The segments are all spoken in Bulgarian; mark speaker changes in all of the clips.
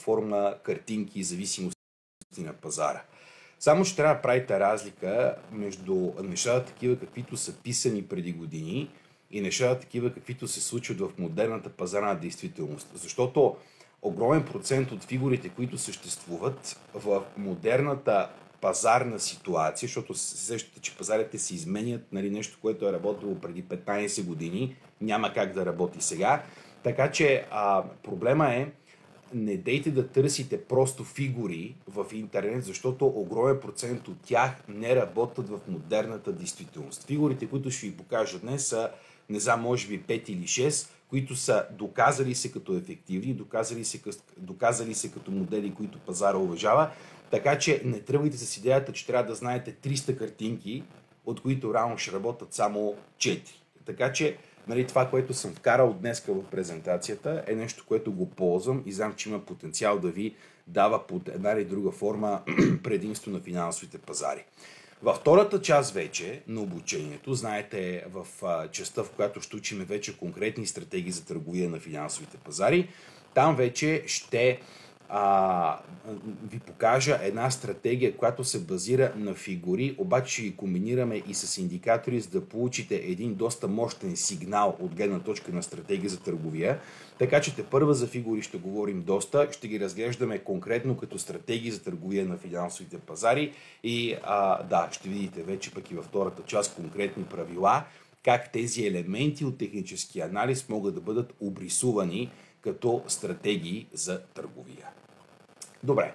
Speaker 1: форма картинки и зависимости на пазара. Само че трябва да правите разлика между нещата такива, каквито са писани преди години и нещата такива, каквито се случват в модерната пазарна действителност. Защото огромен процент от фигурите, които съществуват в модерната пазарна ситуация, защото се сещате, че пазарите се изменят, нали, нещо, което е работило преди 15 години, няма как да работи сега. Така че проблема е, не дейте да търсите просто фигури в интернет, защото огромен процент от тях не работят в модерната действителност. Фигурите, които ще ви покажа днес, са, не знам, може би 5 или 6, които са доказали се като ефективни, доказали се като модели, които пазара уважава. Така че не тръгвайте с идеята, че трябва да знаете 300 картинки, от които реално ще работят само 4. Така че, нали, това, което съм вкарал днес в презентацията, е нещо, което го ползвам и знам, че има потенциал да ви дава под една или друга форма предимство на финансовите пазари. Във втората част вече на обучението, знаете, в частта, в която ще учим вече конкретни стратегии за търговия на финансовите пазари, там вече ще ви покажа една стратегия, която се базира на фигури, обаче ще ги комбинираме и с индикатори, за да получите един доста мощен сигнал от гледна точка на стратегия за търговия. Така че тепърва за фигури ще говорим доста, ще ги разглеждаме конкретно като стратегии за търговия на финансовите пазари и ще видите вече пък и във втората част конкретни правила, как тези елементи от технически анализ могат да бъдат обрисувани като стратегии за търговия. Добре,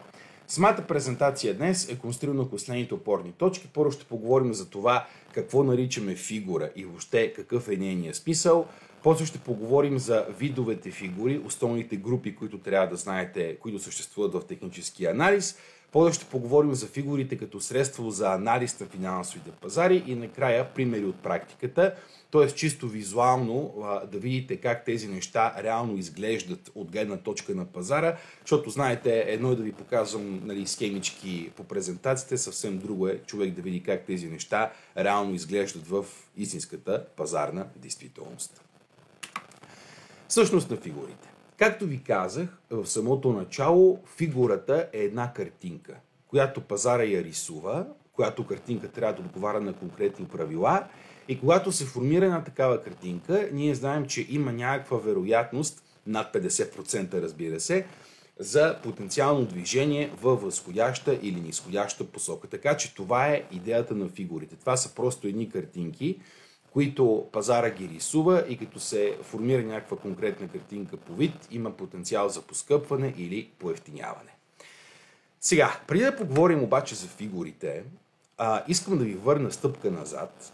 Speaker 1: самата презентация днес е конструирана около следните опорни точки. Първо ще поговорим за това какво наричаме фигура и въобще какъв е нейният смисъл. После ще поговорим за видовете фигури, основните групи, които трябва да знаете, които съществуват в технически анализ. После ще поговорим за фигурите като средство за анализ на финансовите пазари и накрая примери от практиката, т.е. чисто визуално да видите как тези неща реално изглеждат от гледна точка на пазара, защото знаете, едно е да ви показвам, нали, схемички по презентациите, съвсем друго е човек да види как тези неща реално изглеждат в истинската пазарна действителност. Същност на фигурите. Както ви казах в самото начало, фигурата е една картинка, която пазара я рисува, която картинка трябва да отговаря на конкретни правила и когато се формира една такава картинка, ние знаем, че има някаква вероятност, над 50% разбира се, за потенциално движение във възходяща или нисходяща посока. Така че това е идеята на фигурите. Това са просто едни картинки, които пазара ги рисува и като се формира някаква конкретна картинка по вид, има потенциал за поскъпване или поевтиняване. Сега, преди да поговорим обаче за фигурите, искам да ви върна стъпка назад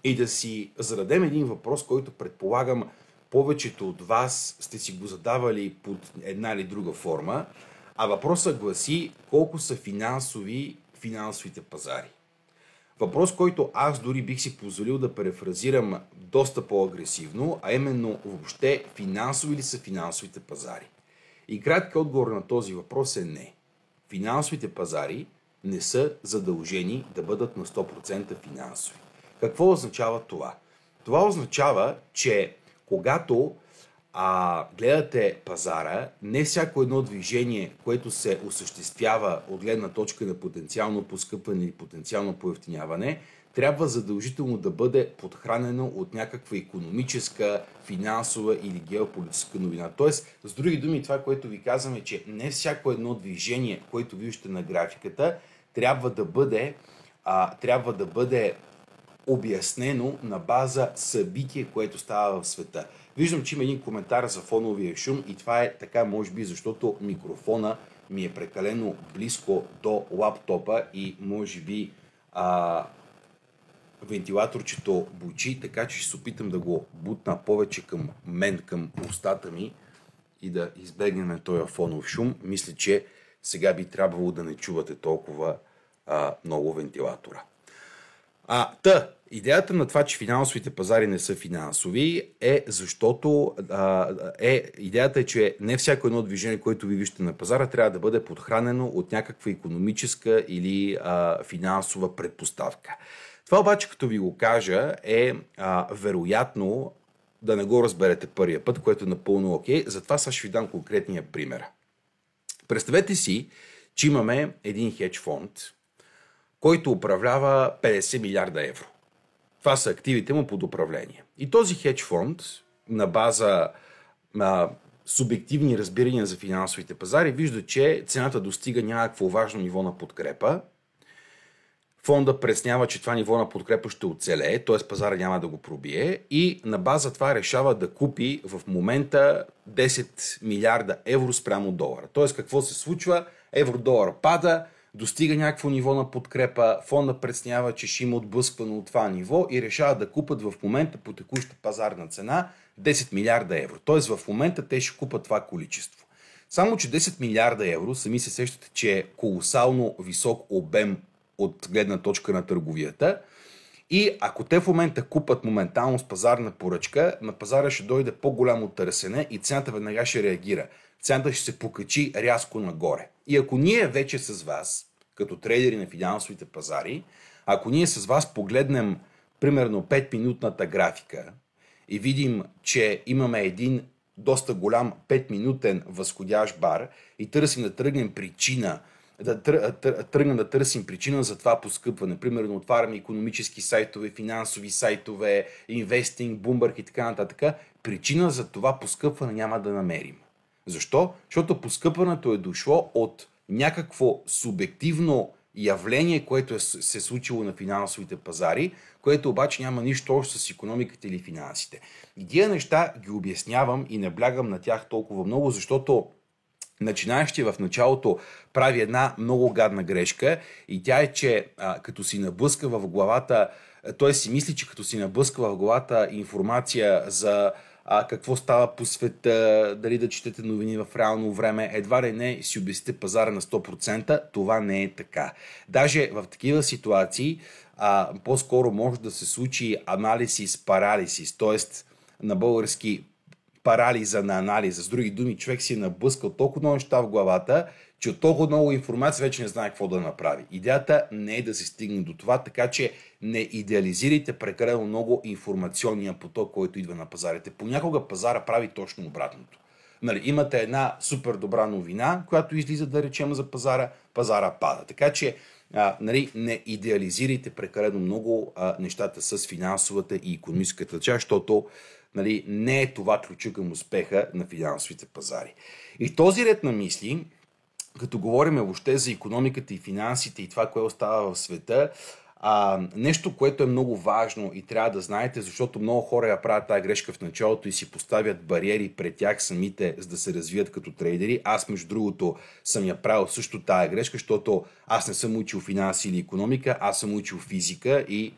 Speaker 1: и да си зададем един въпрос, който предполагам повечето от вас сте си го задавали под една или друга форма, а въпросът гласи колко са финансовите пазари. Въпрос, който аз дори бих си позволил да префразирам доста по-агресивно, а именно въобще финансови ли са финансовите пазари? И краткият отговор на този въпрос е не. Финансовите пазари не са задължени да бъдат на 100% финансови. Какво означава това? Това означава, че когато гледате пазара, не всяко едно движение, което се осъществява от гледна точка на потенциално поскъпване или потенциално поевтиняване, трябва задължително да бъде подхранено от някаква икономическа, финансова или геополитическа новина. Тоест, с други думи, това, което ви казваме, че не всяко едно движение, което виждате на графиката, трябва да бъде обяснено на база събитие, което става в света. Виждам, че има един коментар за фоновия шум и това е така, може би, защото микрофона ми е прекалено близко до лаптопа и може би вентилаторчето бучи, така че ще се опитам да го бутна повече към мен, към устата ми и да избегнем този фонов шум. Мисля, че сега би трябвало да не чувате толкова много вентилатора. Идеята на това, че финансовите пазари не са финансови е защото идеята е, че не всяко едно движение, което ви виждате на пазара, трябва да бъде подхранено от някаква икономическа или финансова предпоставка. Това обаче, като ви го кажа, е вероятно да не го разберете първия път, което е напълно окей. Затова сега ще ви дам конкретния пример. Представете си, че имаме един хедж фонд, който управлява 50 милиарда евро. Това са активите му под управление. И този хедж фонд на база субективни разбирания за финансовите пазари вижда, че цената достига някакво важно ниво на подкрепа. Фонда преснява, че това ниво на подкрепа ще оцелее, т.е. пазара няма да го пробие и на база това решава да купи в момента 10 милиарда евро спрямо долара. Т.е. какво се случва? Евро-долар пада, достига някакво ниво на подкрепа, фонда преснява, че ще има отблъскване от това ниво и решава да купат в момента по текуща пазарна цена 10 милиарда евро. Т.е. в момента те ще купат това количество. Само, че 10 милиарда евро, сами се сещате, че е колосално висок обем от гледна точка на търговията. И ако те в момента купат моментално с пазарна поръчка, на пазара ще дойде по-голямо търсене и цената веднага ще реагира. Цената ще се покачи рязко нагоре. И ако ние вече с вас, като трейдери на финансовите пазари, ако ние с вас погледнем примерно 5-минутната графика и видим, че имаме един доста голям 5-минутен възходящ бар и търсим да тръгнем причина, да търсим причина за това поскъпване. Примерно отваряме икономически сайтове, финансови сайтове, инвестинг, Bloomberg и така нататък. Причина за това поскъпване няма да намерим. Защо? Защото поскъпването е дошло от някакво субективно явление, което се случило на финансовите пазари, което обаче няма нищо общо с икономиката или финансите. И тия неща ги обяснявам и наблягам на тях толкова много, защото начинаещия в началото прави една много гадна грешка и тя е, че като си наблъска в главата, той си мисли, че като си наблъска в главата информация за какво става по света, дали да четете новини в реално време, едва ли не си обясните пазара на 100%, това не е така. Даже в такива ситуации по-скоро може да се случи анализис парализис, т.е. на български парализа на анализа. С други думи, човек си е наблъскал толкова много неща в главата, че от толкова много информация вече не знае какво да направи. Идеята не е да се стигне до това, така че не идеализирайте прекалено много информационния поток, който идва на пазарите. Понякога пазара прави точно обратното. Имате една супер добра новина, която излиза, да речем, за пазара, пазара пада. Така че не идеализирайте прекалено много нещата с финансовата и икономическата част, защото не е това ключа към успеха на финансовите пазари. И този ред на мисли, като говорим въобще за икономиката и финансите и това, което остава в света, нещо, което е много важно и трябва да знаете, защото много хора я правят тази грешка в началото и си поставят бариери пред тях самите, за да се развият като трейдери. Аз, между другото, съм я правил също тази грешка, защото аз не съм учил финанси или икономика, аз съм учил физика и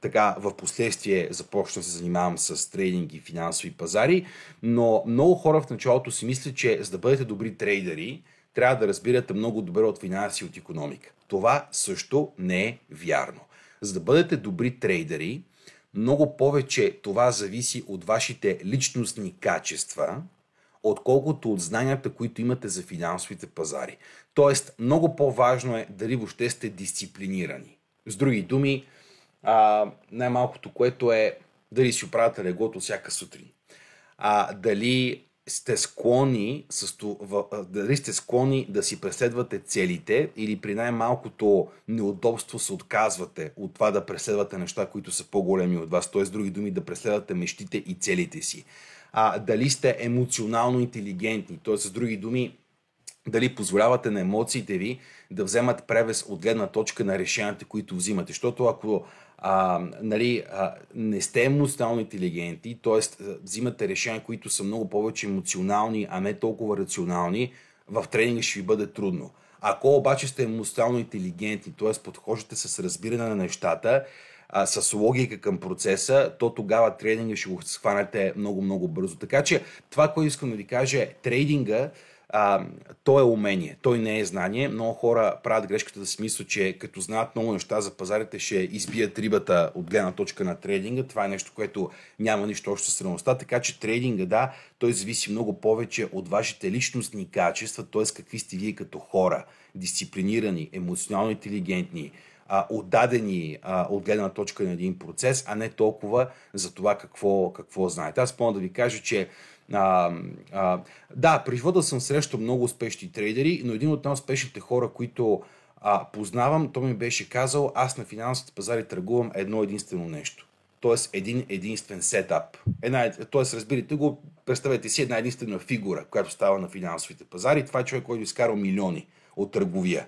Speaker 1: така в последствие започна да се занимавам с трейдинг и финансови пазари, но много хора в началото си мислят, че за да бъдете добри трейдери, трябва да разбирате много добре от финанси и от икономика. Това също не е вярно. За да бъдете добри трейдери, много повече това зависи от вашите личностни качества, отколкото от знанията, които имате за финансовите пазари. Тоест, много по-важно е дали въобще сте дисциплинирани. С други думи, най-малкото, което е дали си оправяте леглото всяка сутрин. Дали сте склонни да си преследвате целите или при най-малкото неудобство се отказвате от това да преследвате неща, които са по-големи от вас, т.е. с други думи да преследвате мечтите и целите си. Дали сте емоционално интелигентни, т.е. с други думи дали позволявате на емоциите ви да вземат превес от гледна точка на решенията, които взимате. Защото ако не сте емоционално интелигентни, т.е. взимате решения, които са много повече емоционални, а не толкова рационални, в тренинга ще ви бъде трудно. Ако обаче сте емоционално интелигентни, т.е. подхождате с разбиране на нещата, с логика към процеса, то тогава трейдинга ще го схванете много бързо. Така че това, което искам да ви кажа е, трейдинга то е умение, той не е знание. Много хора правят грешката да си мислят, че като знаят много неща за пазарите ще избият рибата от гледна точка на трейдинга. Това е нещо, което няма нищо общо с реалността, така че трейдинга, той зависи много повече от вашите личностни качества, т.е. какви сте вие като хора, дисциплинирани, емоционално интелигентни, отдадени от гледна точка на един процес, а не толкова за това какво знаете. Аз мога да ви кажа, че да, при живота съм срещал много успешни трейдери, но един от най-успешните хора, които познавам, той ми беше казал: аз на финансовите пазари търгувам едно единствено нещо. Тоест един единствен сетап. Тоест, разбирате го, представете си една единствена фигура, която става на финансовите пазари. Това е човек, който изкарал милиони от търговия.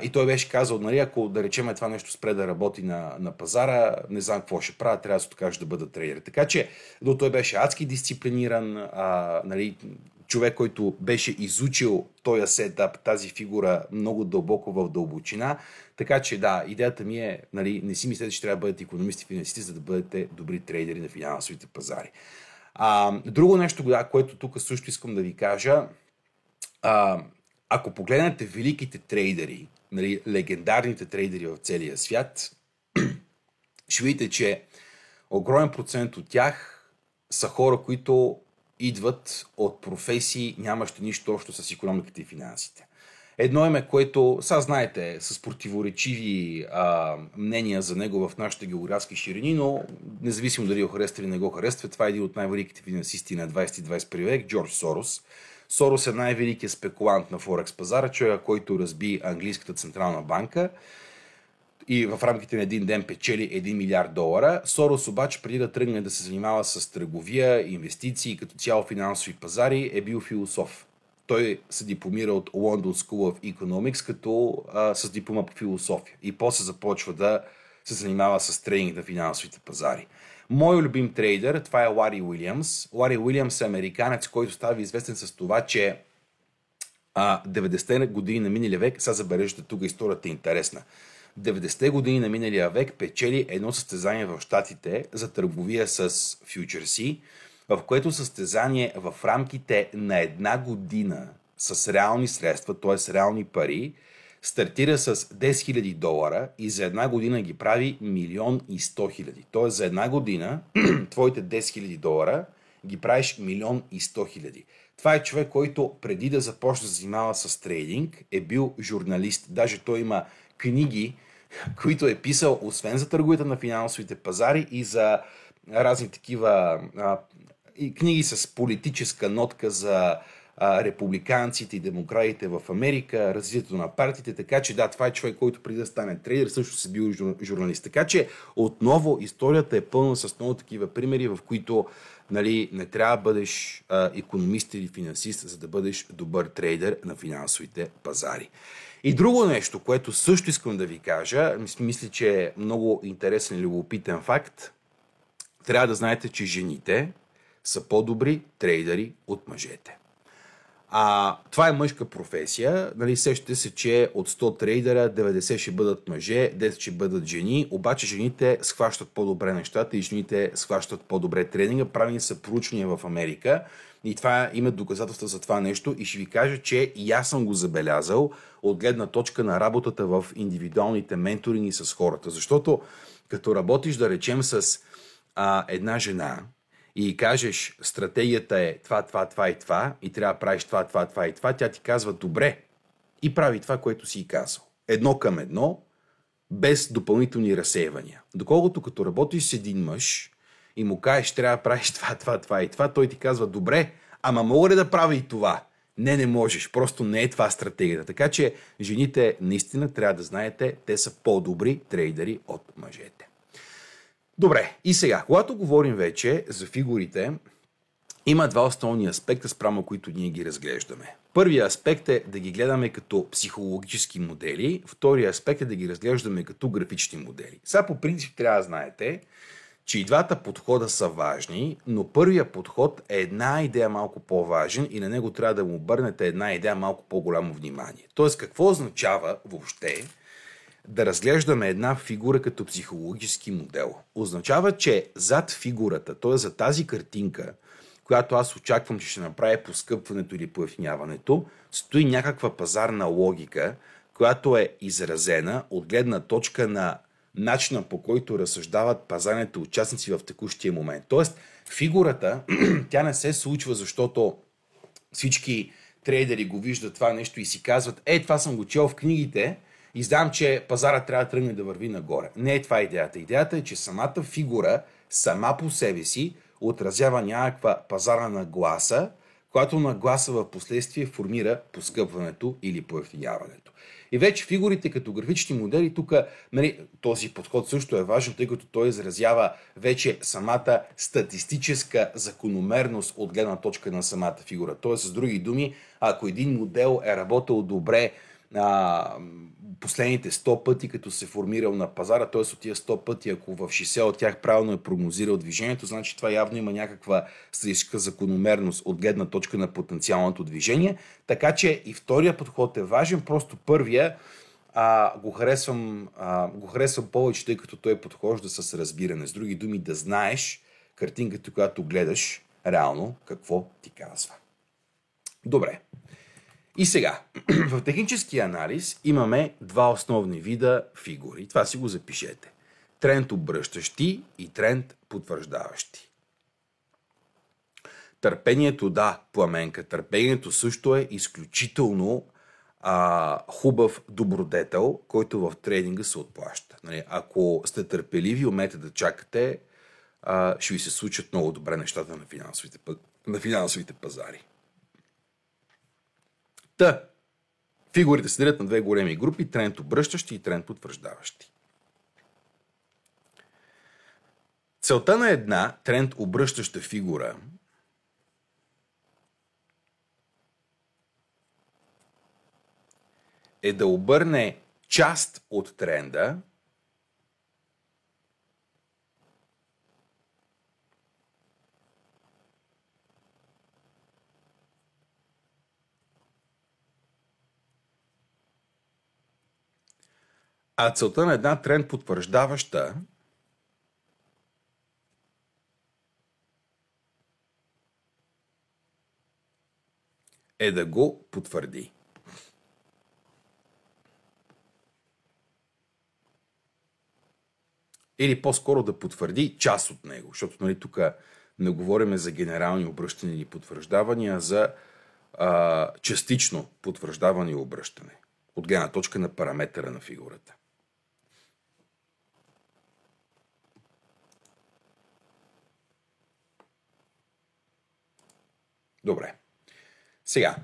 Speaker 1: И той беше казал, нали, ако да речем това нещо спре да работи на пазара, не знам какво ще правя, трябва да се откажа да бъда трейдер. Така че, но той беше адски дисциплиниран, нали, човек, който беше изучил този сетап, тази фигура много дълбоко в дълбочина. Така че да, идеята ми е, нали, не си мислете, че трябва да бъдете икономисти, финансисти, за да бъдете добри трейдери на финансовите пазари. Друго нещо, което тук също искам да ви кажа, ако погледнете великите трейдери, нали, легендарните трейдери в целия свят, ще видите, че огромен процент от тях са хора, които идват от професии, нямащи нищо общо с икономиката и финансите. Едно име, което, сега знаете, с противоречиви мнения за него в нашите географски ширини, но независимо дали го харесва или не го харесва, това е един от най-великите финансисти на 20-21 век, Джордж Сорос. Сорос е най-великият спекулант на Форекс пазара, човек, който разби английската централна банка и в рамките на един ден печели $1 милиард. Сорос обаче, преди да тръгне да се занимава с търговия, инвестиции и като цяло финансови пазари, е бил философ. Той се дипломира от London School of Economics с диплома по философия и после започва да се занимава с трейдинг на финансовите пазари. Мой любим трейдер, това е Лари Уилямс. Лари Уилямс е американец, който става известен с това, че 90-те години на миналия век, сега забележете, тук историята е интересна. 90-те години на миналия век печели едно състезание в Щатите за търговия с фьючерси, в което състезание в рамките на една година с реални средства, т.е. реални пари, стартира с $10,000 и за една година ги прави $1,100,000. Т.е. за една година твоите $10,000 ги правиш $1,100,000. Това е човек, който преди да започне да се занимава с трейдинг е бил журналист. Даже той има книги, които е писал освен за търговията на финансовите пазари и за разни такива книги с политическа нотка за републиканците и демократите в Америка, развитието на партиите, така че да, това е човек, който преди да стане трейдер, също се бил журналист. Така че отново историята е пълна с много такива примери, в които, нали, не трябва да бъдеш икономист или финансист, за да бъдеш добър трейдер на финансовите пазари. И друго нещо, което също искам да ви кажа, мисля, че е много интересен и любопитен факт, трябва да знаете, че жените са по-добри трейдери от мъжете. Това е мъжка професия. Нали, сещате се, че от 100 трейдера 90 ще бъдат мъже, 10 ще бъдат жени, обаче жените схващат по-добре нещата и жените схващат по-добре тренинга. Правени са проучвания в Америка и това има доказателства за това нещо и ще ви кажа, че и аз съм го забелязал от гледна точка на работата в индивидуалните менторинги с хората. Защото като работиш, да речем, с една жена, и кажеш, стратегията е това и трябва да правиш това и това, тя ти казва добре и прави това, което си казал. Едно към едно, без допълнителни разсейвания. Доколкото като работиш с един мъж и му кажеш, трябва да правиш това и това, той ти казва добре, ама мога ли да правя и това? Не можеш, просто не е това стратегията. Така че жените наистина трябва да знаете, те са по-добри трейдери от мъжете. Добре, и сега, когато говорим вече за фигурите, има два основни аспекта, спрямо които ние ги разглеждаме. Първият аспект е да ги гледаме като психологически модели, вторият аспект е да ги разглеждаме като графични модели. Сега по принцип трябва да знаете, че и двата подхода са важни, но първият подход е една идея малко по-важен и на него трябва да му обърнете една идея малко по-голямо внимание. Тоест, какво означава въобще да разглеждаме една фигура като психологически модел? Означава, че зад фигурата, т.е. за тази картинка, която аз очаквам, че ще направи поскъпването или поевтиняването, стои някаква пазарна логика, която е изразена от гледна точка на начина, по който разсъждават пазарните участници в текущия момент. Тоест, фигурата, тя не се случва, защото всички трейдери го виждат това нещо и си казват, това съм го чел в книгите и знам, че пазара трябва да тръгне да върви нагоре. Не е това идеята. Идеята е, че самата фигура сама по себе си отразява някаква пазарна нагласа, която нагласа в последствие формира поскъпването или поевтиняването. И вече фигурите като графични модели, тук този подход също е важен, тъй като той изразява вече самата статистическа закономерност от гледна точка на самата фигура. Тоест, с други думи, ако един модел е работил добре последните 100 пъти, като се формирал на пазара, т.е. от тия 100 пъти, ако в 60 от тях правилно е прогнозирал движението, значи това явно има някаква статистическа закономерност от гледна точка на потенциалното движение. Така че и втория подход е важен, просто първия го харесвам повече, тъй като той подхожда с разбиране. С други думи, да знаеш картинката, която гледаш, реално какво ти казва. Добре. И сега, в технически анализ имаме два основни вида фигури. Това си го запишете. Тренд обръщащи и тренд потвърждаващи. Търпението, да, Пламенка, търпението също е изключително хубав добродетел, който в трейдинга се отплаща. Ако сте търпеливи, умеете да чакате, ще ви се случат много добре нещата на финансовите пазари. Фигурите се делят на две големи групи, тренд обръщащи и тренд потвърждаващи. Целта на една тренд обръщаща фигура е да обърне част от тренда а целта на една тренд потвърждаваща е да го потвърди. Или по-скоро да потвърди част от него, защото тук не говорим за генерални обръщания или потвърждавания, а за частично потвърждаване и обръщане от гледна точка на параметъра на фигурата. Добре. Сега,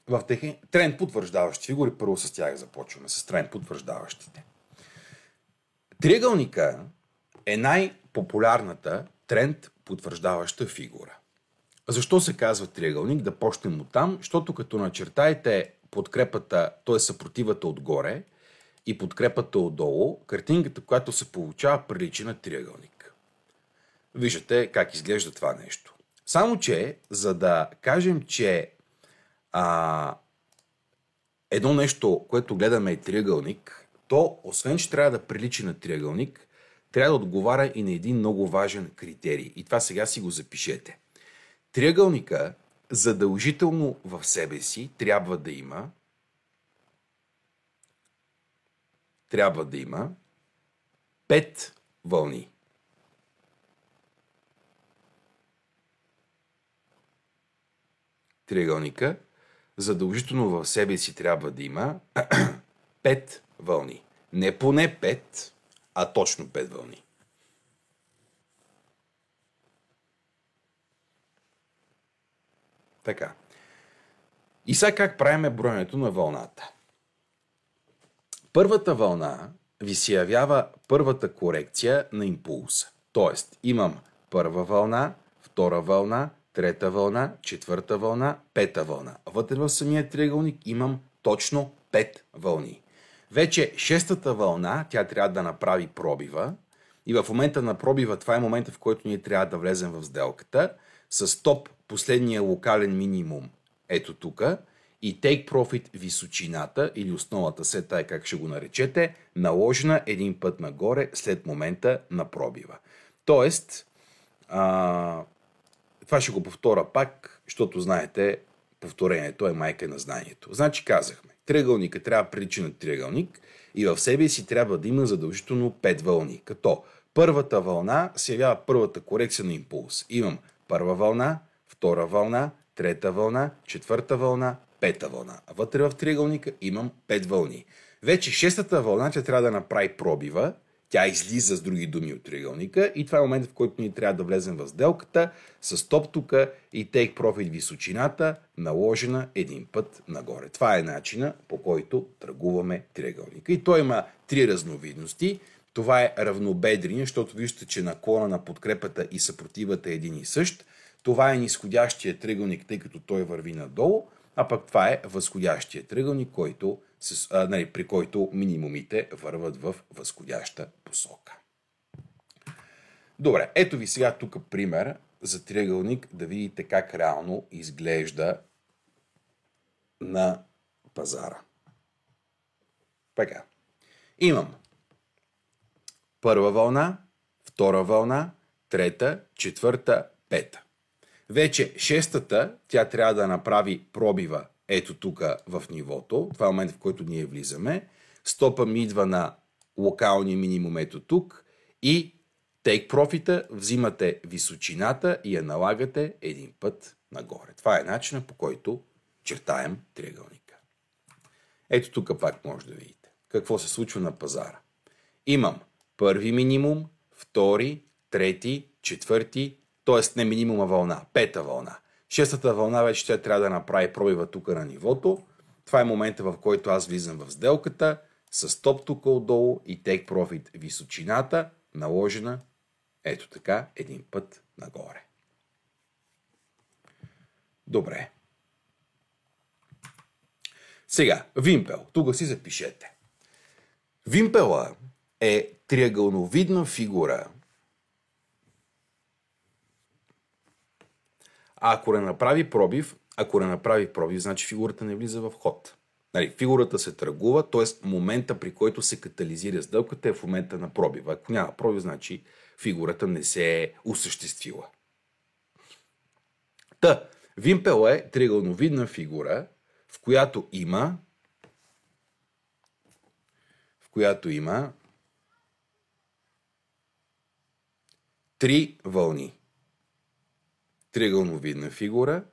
Speaker 1: в тренд потвърждаващи фигури, първо с тях започваме, с тренд потвърждаващите. Триъгълника е най-популярната тренд потвърждаваща фигура. Защо се казва триъгълник? Да почнем от там, защото като начертаете подкрепата, т.е. съпротивата отгоре и подкрепата отдолу, картинката, която се получава, прилича на триъгълник. Виждате как изглежда това нещо. Само че, за да кажем, че едно нещо, което гледаме е триъгълник, то, освен че трябва да прилича на триъгълник, трябва да отговаря и на един много важен критерий. И това сега си го запишете. Триъгълника задължително в себе си трябва да има трябва да има 5 вълни. Триъгълника задължително в себе си трябва да има 5 вълни. Не поне 5, а точно 5 вълни. Така. И сега как правиме броенето на вълната? Първата вълна ви се явява първата корекция на импулса. Тоест, имам първа вълна, втора вълна, трета вълна, четвърта вълна, пета вълна. Вътре в самия триъгълник имам точно 5 вълни. Вече шестата вълна, тя трябва да направи пробива. И в момента на пробива, това е момента, в който ние трябва да влезем в сделката. С стоп последния локален минимум, ето тук, и take profit височината или основата, след тая как ще го наречете, наложена един път нагоре след момента на пробива. Тоест, това ще го повторя пак, защото знаете, повторението е майка на знанието. Значи казахме, триъгълника трябва да прилича на триъгълник и в себе си трябва да има задължително 5 вълни, като първата вълна се явява първата корекция на импулс. Имам първа вълна, втора вълна, трета вълна, четвърта вълна, пета вълна. А вътре в триъгълника имам 5 вълни. Вече шестата вълна тя трябва да направи пробива, тя излиза с други думи от триъгълника и това е момент, в който ние трябва да влезем в сделката с стоп тука и take profit височината, наложена един път нагоре. Това е начина, по който търгуваме триъгълника. И той има три разновидности. Това е равнобедрение, защото виждате, че наклона на подкрепата и съпротивата е един и същ. Това е нисходящия триъгълник, тъй като той върви надолу, а пък това е възходящия триъгълник, при който минимумите върват в възходяща посока. Добре, ето ви сега тук пример за триъгълник, да видите как реално изглежда на пазара. Така. Имам първа вълна, втора вълна, трета, четвърта, пета. Вече шестата, тя трябва да направи пробива ето тук в нивото. Това е момент, в който ние влизаме. Стопа ми идва на локалния минимум ето тук и take profit-а, взимате височината и я налагате един път нагоре. Това е начинът, по който чертаем триъгълника. Ето тук пак може да видите какво се случва на пазара. Имам първи минимум, втори, трети, четвърти, т.е. не минимума вълна, пета вълна. Шестата вълна вече тя трябва да направи пробива тук на нивото. Това е момента, в който аз влизам в сделката с стоп тук отдолу и take profit височината, наложена ето така един път нагоре. Добре. Сега, вимпел. Тук си запишете. Вимпела е триъгълновидна фигура. Ако не направи пробив, значи фигурата не влиза в ход. Фигурата се търгува, т.е. момента, при който се катализира сделката е в момента на пробива. Ако няма пробив, значи фигурата не се е осъществила. Вимпел е триъгълновидна фигура, в която има три вълни. Триъгълновидна фигура,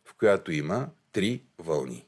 Speaker 1: в която има три вълни.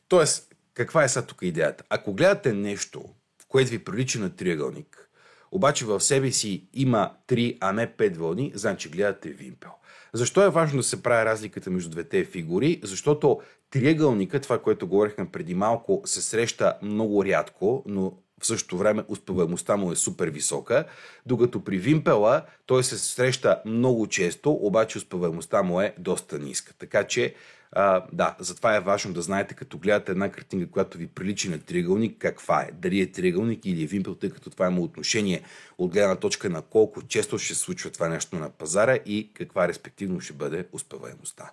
Speaker 1: Тоест, каква е сега тук идеята? Ако гледате нещо, в което ви прилича на триъгълник, обаче в себе си има 3, а не 5 вълни, значи гледате вимпел. Защо е важно да се прави разликата между двете фигури? Защото триъгълника, това, което говорихме преди малко, се среща много рядко, но в същото време успеваемостта му е супер висока, докато при вимпела той се среща много често, обаче успеваемостта му е доста ниска. Така че, затова е важно да знаете, като гледате една картинка, която ви прилича на триъгълник, каква е. Дали е триъгълник или е вимпел, тъй като това има отношение от гледна точка на колко често ще се случва това нещо на пазара и каква респективно ще бъде успеваемостта.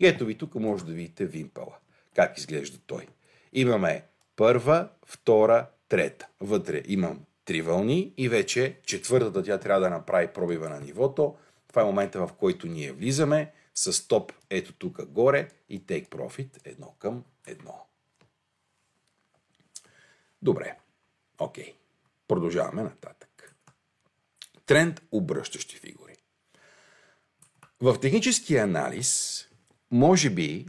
Speaker 1: И ето ви тук може да видите вимпела. Как изглежда той. Имаме първа, втора, трета. Вътре имам три вълни и вече четвъртата тя трябва да направи пробива на нивото. Това е момента, в който ние влизаме с стоп ето тук горе и take profit 1:1. Добре. Окей. Продължаваме нататък. Тренд обръщащи фигури. В техническия анализ, може би,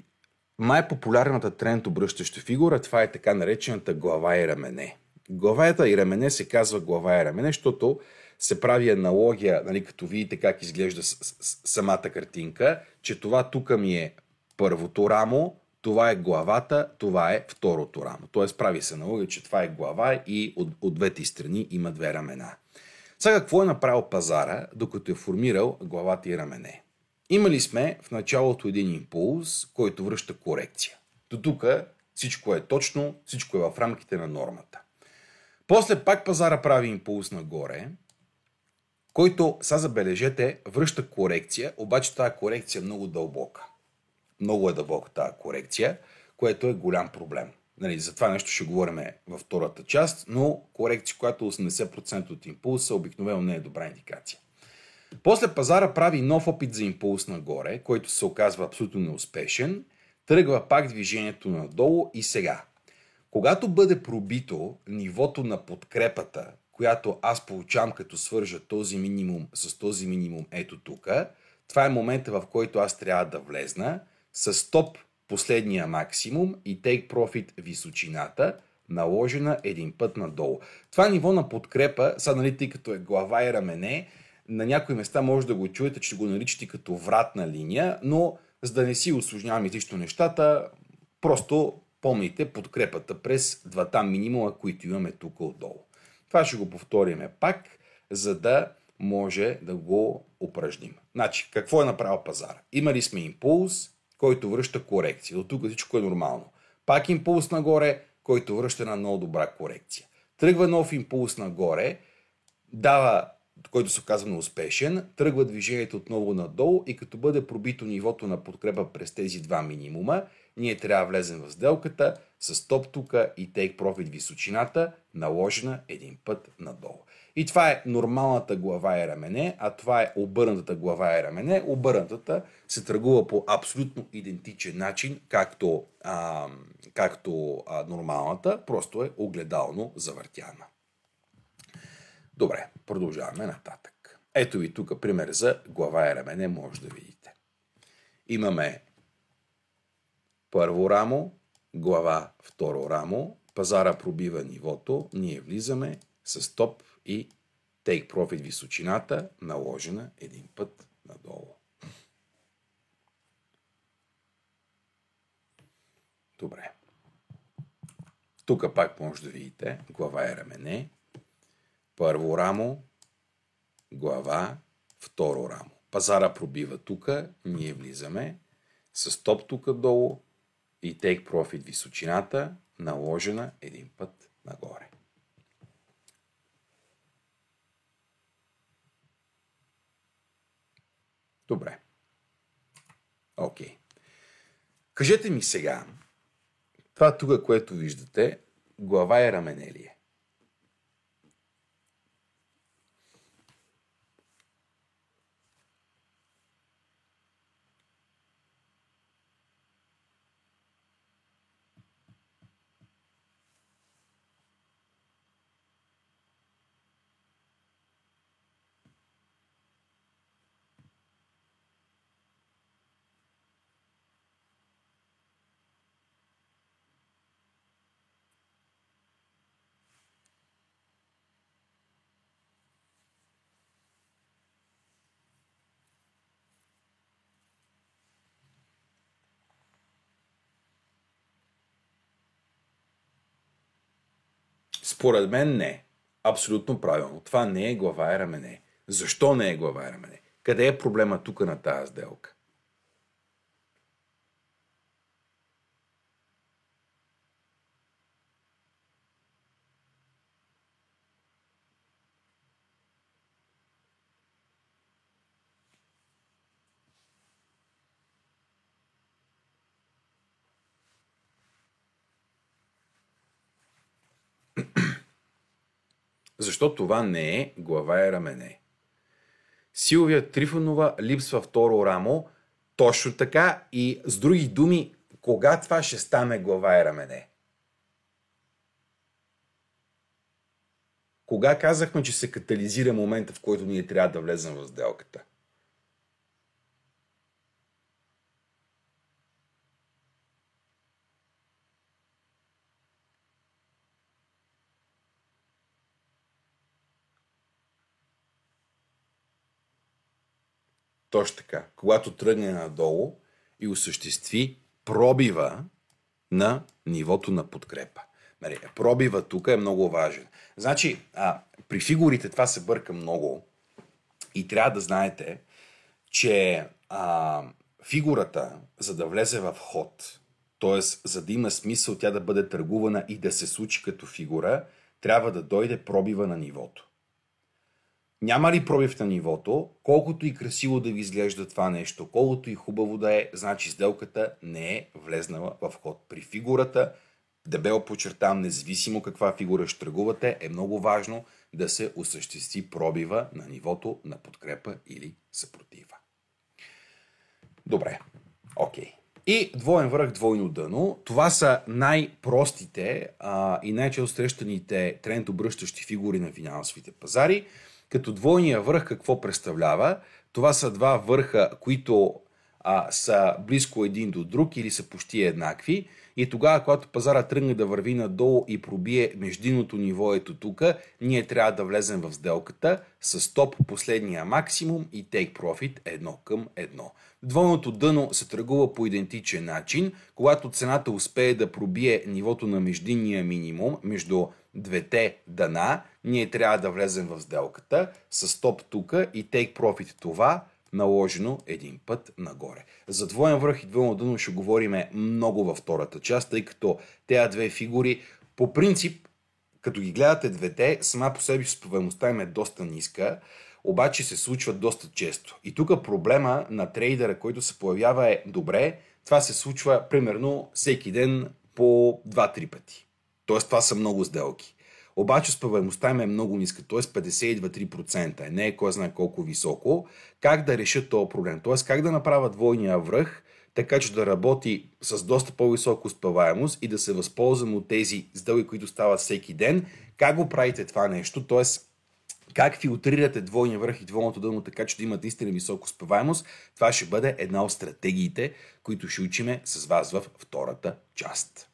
Speaker 1: най-популярната тренд обръщаща фигура, това е така наречената глава и рамене. Главата и рамене се казва глава и рамене, защото се прави аналогия, като видите как изглежда самата картинка, че това тук ми е първото рамо, това е главата, това е второто рамо. Тоест прави се аналогия, че това е глава и от двете страни има две рамена. Сега какво е направил пазара, докато е формирал главата и рамене? Имали сме в началото един импулс, който връща корекция. До тук всичко е точно, всичко е в рамките на нормата. После пак пазара прави импулс нагоре, който, сега забележете, връща корекция, обаче тази корекция е много дълбока. Много е дълбока тази корекция, което е голям проблем. За това нещо ще говорим във втората част, но корекция, която 80% от импулса обикновено не е добра индикация. После пазара прави нов опит за импулс нагоре, който се оказва абсолютно неуспешен, тръгва пак движението надолу и сега. Когато бъде пробито нивото на подкрепата, която аз получавам като свържа този минимум с този минимум ето тук, това е момента, в който аз трябва да влезна с стоп последния максимум и take profit височината, наложена един път надолу. Това ниво на подкрепа, сега нали, тъй като е глава и рамене, на някои места може да го чуете, че го наричате като вратна линия, но за да не си усложняваме излишно нещата, просто помните подкрепата през двата минимума, които имаме тук отдолу. Това ще го повториме пак, за да може да го упражним. Значи, какво е направил пазара? Имали сме импулс, който връща корекция. До тук всичко е нормално. Пак импулс нагоре, който връща на много добра корекция. Тръгва нов импулс нагоре, дава, който се оказва неуспешен, тръгва движението отново надолу и като бъде пробито нивото на подкрепа през тези два минимума, ние трябва да влезем в сделката с топ тука и take profit височината, наложена един път надолу. И това е нормалната глава и рамене, а това е обърнатата глава и рамене. Обърнатата се търгува по абсолютно идентичен начин, както нормалната, просто е огледално завъртяна. Добре, продължаваме нататък. Ето ви тук пример за глава и рамене, може да видите. Имаме първо рамо, глава, второ рамо, пазара пробива нивото, ние влизаме с топ и take profit височината, наложена един път надолу. Добре. Тук пак може да видите глава и рамене. Първо рамо, глава, второ рамо. Пазара пробива тук, ние влизаме с топ тук долу и take profit височината, наложена един път нагоре. Добре. Окей. Кажете ми сега, това тук, което виждате, глава и рамене ли е? Според мен не. Абсолютно правилно. Това не е глава и рамене. Защо не е глава и рамене? Къде е проблема тук на тази сделка? Защо това не е глава и рамене? Силвия Трифонова липсва второ рамо. Точно така и с други думи, кога това ще стане глава и рамене? Кога казахме, че се катализира момента, в който ние трябва да влезем в сделката? Точно така. Когато тръгне надолу и осъществи пробива на нивото на подкрепа. Пробива тук е много важен. Значи, при фигурите това се бърка много и трябва да знаете, че фигурата, за да влезе в ход, т.е. за да има смисъл тя да бъде търгувана и да се случи като фигура, трябва да дойде пробива на нивото. Няма ли пробив на нивото, колкото и красиво да ви изглежда това нещо, колкото и хубаво да е, значи сделката не е влезнала в ход. При фигурата, дебело подчертавам, независимо каква фигура ще търгувате, е много важно да се осъществи пробива на нивото на подкрепа или съпротива. Добре, окей. И двоен връх, двойно дъно. Това са най-простите и най-често срещаните тренд обръщащи фигури на финансовите пазари. Като двойния връх какво представлява? Това са два върха, които са близко един до друг или са почти еднакви. И тогава, когато пазара тръгне да върви надолу и пробие междинното ниво ето тук, ние трябва да влезем в сделката с стоп последния максимум и take profit 1:1. Двойното дъно се търгува по идентичен начин. Когато цената успее да пробие нивото на междинния минимум между двете дъна, ние трябва да влезем в сделката с стоп тук и take profit това, наложено един път нагоре. За двоен връх и двойно дъно ще говорим много във втората част, тъй като тези две фигури по принцип, като ги гледате двете, сама по себе си успеваемостта им е доста ниска, обаче се случва доста често. И тук проблема на трейдера, който се появява е добре, това се случва примерно всеки ден по 2-3 пъти. Тоест това са много сделки. Обаче успеваемостта им е много ниска, т.е. 52-3%, не е кой знае колко високо. Как да решат този проблем? Т.е. как да направя двойния връх, така че да работи с доста по-висока успеваемост и да се възползвам от тези сделки, които стават всеки ден. Как го правите това нещо? Т.е. как филтрирате двойния връх и двойното дъно, така че да имат наистина висока успеваемост? Това ще бъде една от стратегиите, които ще учиме с вас в втората част.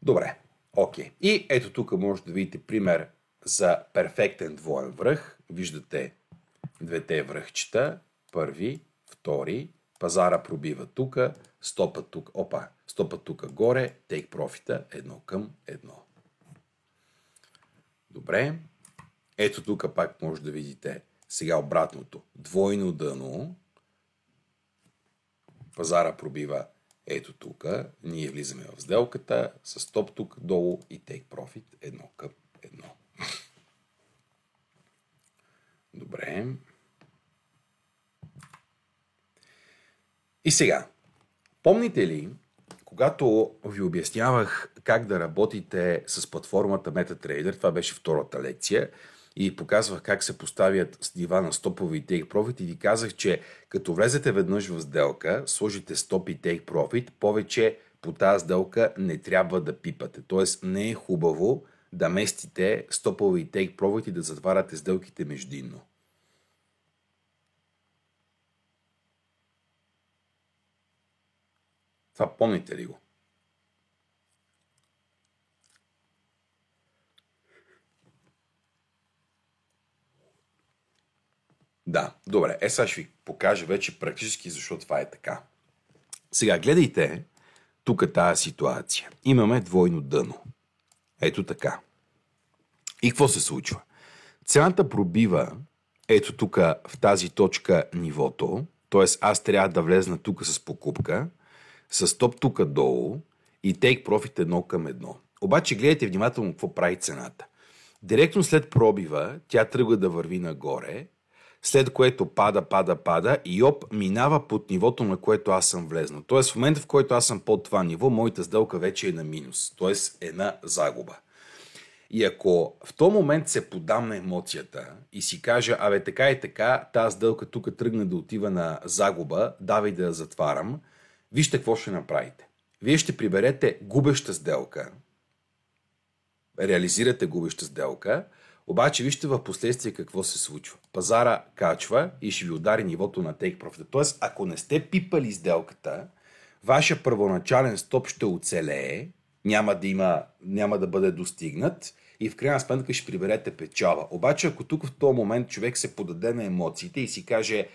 Speaker 1: Добре. Окей. И ето тук може да видите пример за перфектен двоен връх. Виждате двете връхчета. Първи, втори. Пазара пробива тук. Стопът тук горе. Take profit 1:1. Добре. Ето тук пак може да видите сега обратното. Двойно дъно. Пазара пробива ето тук, ние влизаме в сделката с стоп тук долу и take profit 1:1. Добре. И сега, помните ли, когато ви обяснявах как да работите с платформата MetaTrader, това беше втората лекция, и показвах как се поставят нива на стопове и take profit и ви казах, че като влезете веднъж в сделка, сложите стоп и take profit, повече по тази сделка не трябва да пипате. Тоест не е хубаво да местите стопове и take profit и да затваряте сделките междинно. Това помните ли го? Да, добре. Сега ще ви покажа вече практически защо това е така. Сега гледайте тук тази ситуация. Имаме двойно дъно. Ето така. И какво се случва? Цената пробива ето тук в тази точка нивото, т.е. аз трябва да влезна тук с покупка, с стоп тук долу и take profit 1:1. Обаче гледайте внимателно какво прави цената. Директно след пробива тя тръгва да върви нагоре, след което пада и минава под нивото, на което аз съм влезнал. Тоест в момента, в който аз съм под това ниво, моята сделка вече е на минус, т.е. е на загуба. И ако в този момент се подам на емоцията и си кажа, така и така, тази сделка тук тръгне да отива на загуба, давай да я затварям, вижте какво ще направите. Вие ще приберете губеща сделка, реализирате губеща сделка, обаче вижте в последствие какво се случва. Пазара качва и ще ви удари нивото на take profit. Тоест, ако не сте пипали сделката, вашия първоначален стоп ще оцелее, няма да бъде достигнат и в крайна сметка ще приберете печала. Обаче, ако тук в този момент човек се подаде на емоциите и си каже,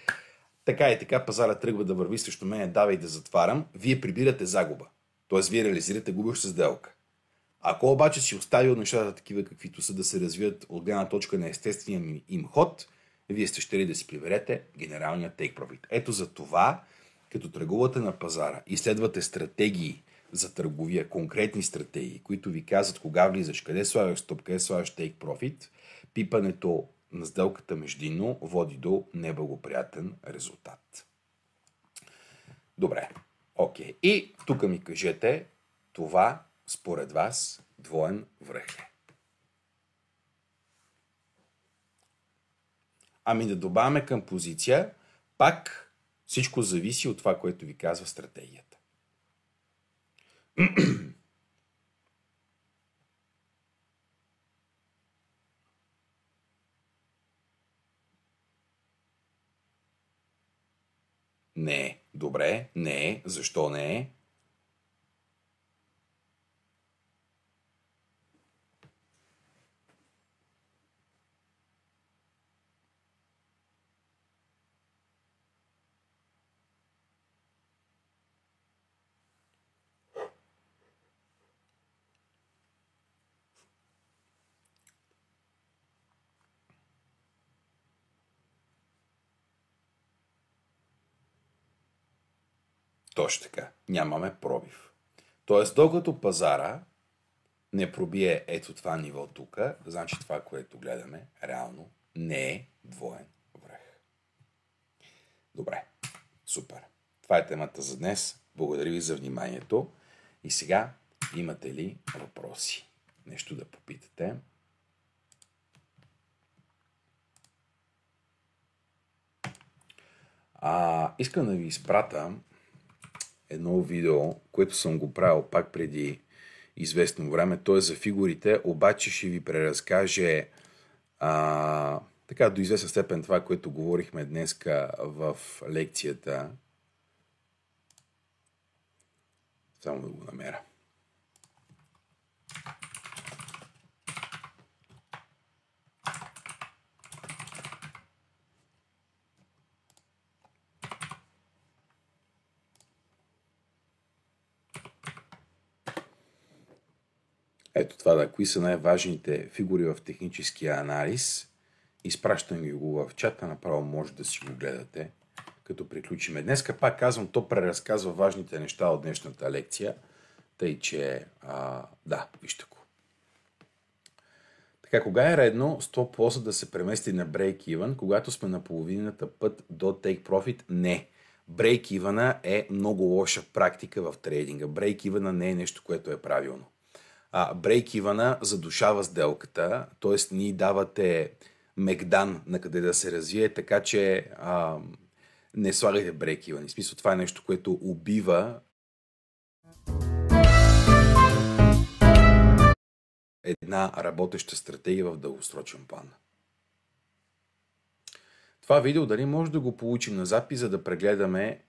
Speaker 1: така и така пазара тръгва да върви срещу мен, давай да затварям, вие прибирате загуба. Тоест, вие реализирате губеща сделка. Ако обаче си оставил нещата такива, каквито са да се развият от гледна точка на естествения им ход, вие сте щели да си приберете генералния take profit. Ето за това, като търгувате на пазара и следвате стратегии за търговия, конкретни стратегии, които ви казват кога влизаш, къде слагаш стоп, къде слагаш take profit, пипането на сделката междинно води до неблагоприятен резултат. Добре, окей. И тук ми кажете това според вас двоен връх е. Ами да добавяме към позиция, пак всичко зависи от това, което ви казва стратегията. Не е. Добре, не е. Защо не е? Точно така. Нямаме пробив. Тоест, докато пазара не пробие ето това ниво тук, значи това, което гледаме, реално не е двоен връх. Добре, супер. Това е темата за днес. Благодаря ви за вниманието. И сега имате ли въпроси? Нещо да попитате? Искам да ви изпратя едно видео, което съм го правил пак преди известно време. То е за фигурите, обаче ще ви преразкаже така до известна степен това, което говорихме днеска в лекцията. Само да го намеря. Ето това да, кои са най-важните фигури в техническия анализ. Изпращам ви го в чата, направо може да си го гледате, като приключиме. Днеска пак казвам, то преразказва важните неща от днешната лекция, тъй че да, вижте го. Така, кога е редно стоп лоса да се премести на break-even, когато сме на половината път до take profit? Не. Break-even е много лоша практика в трейдинга. Break-even не е нещо, което е правилно. Брейк-ивана задушава сделката, т.е. ни давате мегдан на къде да се развие, така че не слагайте брейк-ивани. В смисъл, това е нещо, което убива една работеща стратегия в дългосрочен план. Това видео дали може да го получим на запис, за да преглеждаме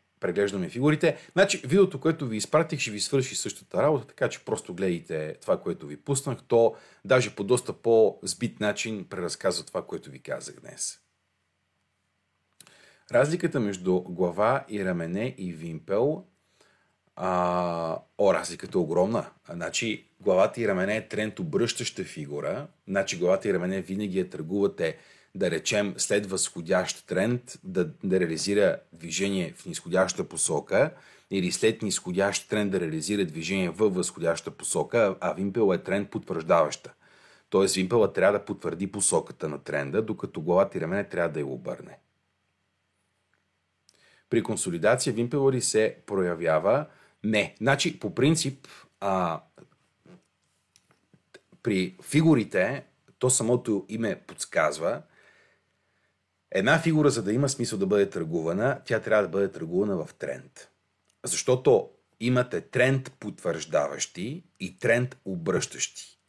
Speaker 1: фигурите. Значи, видеото, което ви изпратих, ще ви свърши същата работа, така че просто гледайте това, което ви пуснах. То даже по доста по-збит начин преразказва това, което ви казах днес. Разликата между глава и рамене и вимпел. Разликата е огромна. Значи, главата и рамене е тренд обръщаща фигура. Значи, главата и рамене винаги я търгувате, да речем, след възходящ тренд, да реализира движение в нисходяща посока, или след нисходящ тренд да реализира движение в възходяща посока, а вимпел е тренд потвърждаваща. Тоест вимпела трябва да потвърди посоката на тренда, докато главата и рамене трябва да я обърне. При консолидация вимпела ли се проявява? Не. Значи, по принцип, при фигурите, то самото име подсказва, една фигура, за да има смисъл да бъде търгувана, тя трябва да бъде търгувана в тренд. Защото имате тренд потвърждаващи и тренд обръщащи.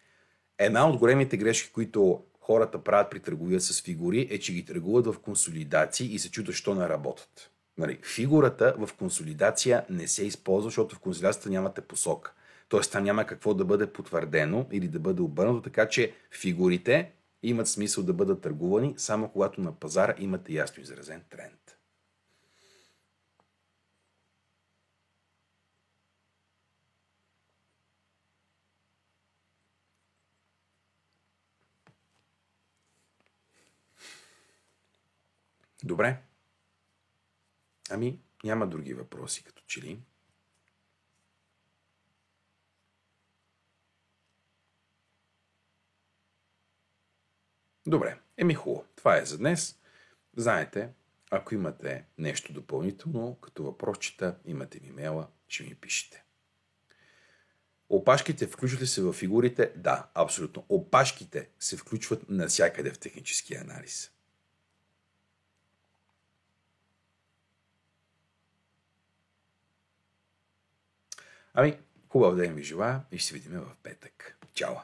Speaker 1: Една от големите грешки, които хората правят при търговия с фигури, е, че ги търгуват в консолидации и се чудят, що не работят. Фигурата в консолидация не се използва, защото в консолидацията нямате посока. Тоест там няма какво да бъде потвърдено или да бъде обърнато, така че фигурите имат смисъл да бъдат търгувани само когато на пазара имате ясно изразен тренд. Добре. Няма други въпроси, като че ли. Добре, хубаво. Това е за днес. Знаете, ако имате нещо допълнително, като въпросчета, имате ми имейла, ще ми пишете. Опашките включват ли се в фигурите? Да, абсолютно. Опашките се включват навсякъде в техническия анализ. Хубав ден ви желая и ще се видим в петък. Чао!